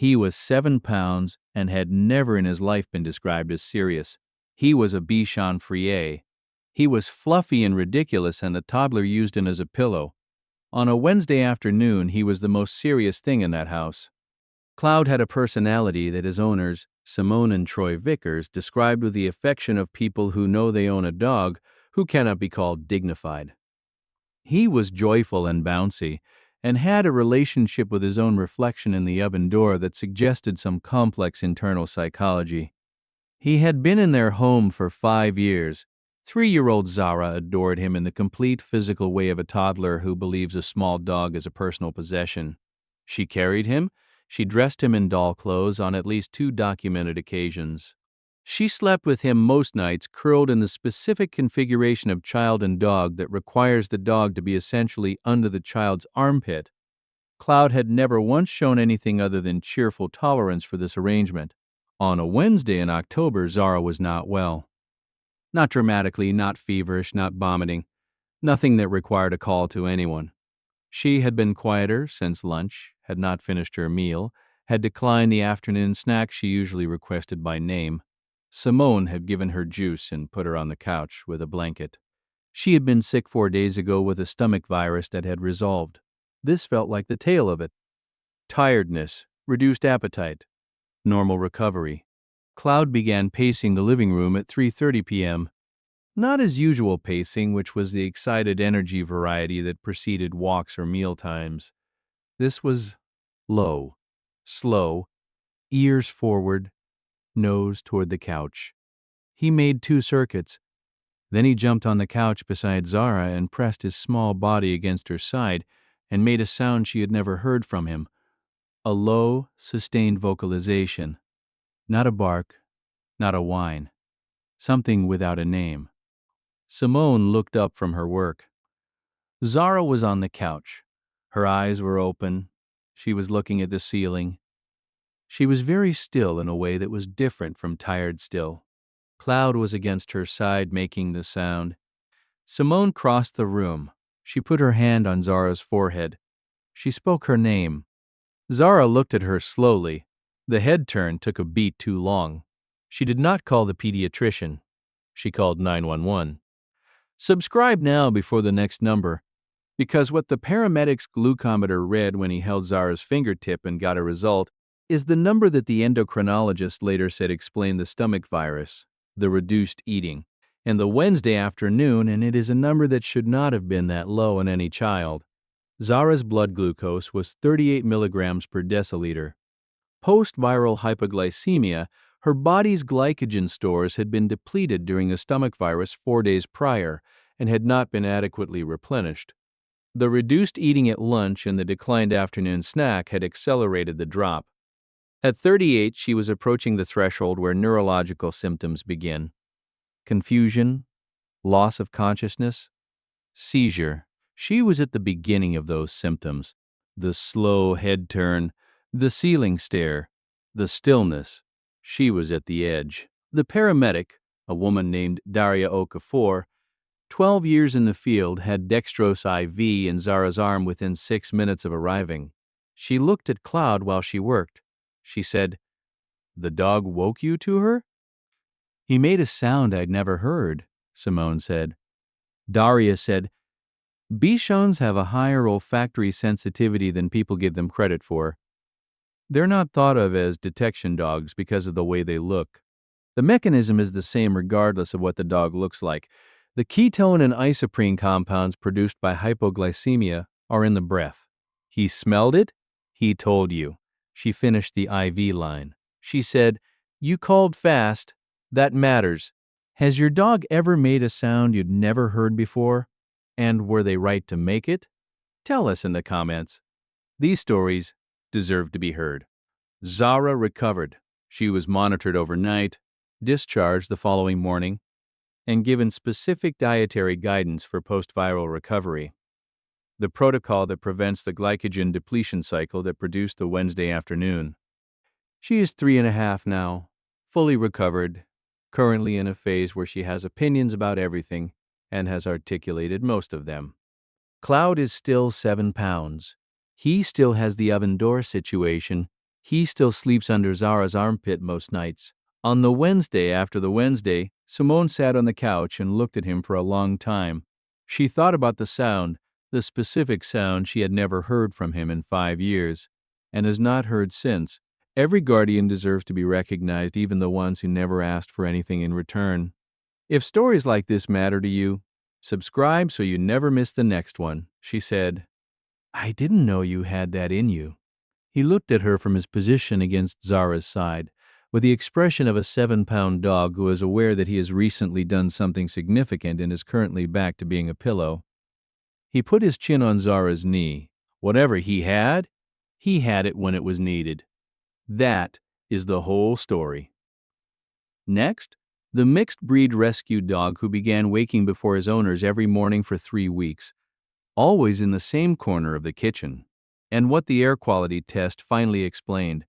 He was 7 pounds and had never in his life been described as serious. He was a Bichon Frise. He was fluffy and ridiculous, and the toddler used him as a pillow. On a Wednesday afternoon, he was the most serious thing in that house. Cloud had a personality that his owners, Simone and Troy Vickers, described with the affection of people who know they own a dog who cannot be called dignified. He was joyful and bouncy, and had a relationship with his own reflection in the oven door that suggested some complex internal psychology. He had been in their home for 5 years. 3-year-old Zara adored him in the complete physical way of a toddler who believes a small dog is a personal possession. She carried him. She dressed him in doll clothes on at least 2 documented occasions. She slept with him most nights, curled in the specific configuration of child and dog that requires the dog to be essentially under the child's armpit. Cloud had never once shown anything other than cheerful tolerance for this arrangement. On a Wednesday in October, Zara was not well. Not dramatically, not feverish, not vomiting. Nothing that required a call to anyone. She had been quieter since lunch, had not finished her meal, had declined the afternoon snack she usually requested by name. Simone had given her juice and put her on the couch with a blanket. She had been sick 4 days ago with a stomach virus that had resolved. This felt like the tail of it. Tiredness, reduced appetite, normal recovery. Cloud began pacing the living room at 3:30 p.m. Not his usual pacing, which was the excited energy variety that preceded walks or meal times. This was low, slow, ears forward, nose toward the couch. He made 2 circuits. Then he jumped on the couch beside Zara and pressed his small body against her side and made a sound she had never heard from him. A low, sustained vocalization. Not a bark, not a whine. Something without a name. Simone looked up from her work. Zara was on the couch. Her eyes were open. She was looking at the ceiling. She was very still in a way that was different from tired still. Cloud was against her side, making the sound. Simone crossed the room. She put her hand on Zara's forehead. She spoke her name. Zara looked at her slowly. The head turn took a beat too long. She did not call the pediatrician. She called 911. Subscribe now before the next number, because what the paramedic's glucometer read when he held Zara's fingertip and got a result is the number that the endocrinologist later said explained the stomach virus, the reduced eating, and the Wednesday afternoon, and it is a number that should not have been that low in any child. Zara's blood glucose was 38 milligrams per deciliter. Post-viral hypoglycemia, her body's glycogen stores had been depleted during a stomach virus 4 days prior and had not been adequately replenished. The reduced eating at lunch and the declined afternoon snack had accelerated the drop. At 38, she was approaching the threshold where neurological symptoms begin. Confusion, loss of consciousness, seizure. She was at the beginning of those symptoms. The slow head turn, the ceiling stare, the stillness. She was at the edge. The paramedic, a woman named Daria Okafor, 12 years in the field, had dextrose IV in Zara's arm within 6 minutes of arriving. She looked at Cloud while she worked. She said, "The dog woke you to her?" "He made a sound I'd never heard," Simone said. Daria said, "Bichons have a higher olfactory sensitivity than people give them credit for. They're not thought of as detection dogs because of the way they look. The mechanism is the same regardless of what the dog looks like. The ketone and isoprene compounds produced by hypoglycemia are in the breath. He smelled it? He told you." She finished the IV line. She said, "You called fast. That matters. Has your dog ever made a sound you'd never heard before? And were they right to make it? Tell us in the comments. These stories deserve to be heard." Zara recovered. She was monitored overnight, discharged the following morning, and given specific dietary guidance for post-viral recovery. The protocol that prevents the glycogen depletion cycle that produced the Wednesday afternoon. She is 3.5 now, fully recovered, currently in a phase where she has opinions about everything and has articulated most of them. Cloud is still 7 pounds. He still has the oven door situation He still sleeps under Zara's armpit most nights. On the Wednesday after the Wednesday, Simone sat on the couch and looked at him for a long time. She thought about the specific sound she had never heard from him in 5 years, and has not heard since. Every guardian deserves to be recognized, even the ones who never asked for anything in return. If stories like this matter to you, subscribe so you never miss the next one, she said. I didn't know you had that in you. He looked at her from his position against Zara's side, with the expression of a 7-pound dog who is aware that he has recently done something significant and is currently back to being a pillow. He put his chin on Zara's knee. Whatever he had it when it was needed. That is the whole story. Next, the mixed breed rescue dog who began waking before his owners every morning for 3 weeks, always in the same corner of the kitchen, and what the air quality test finally explained.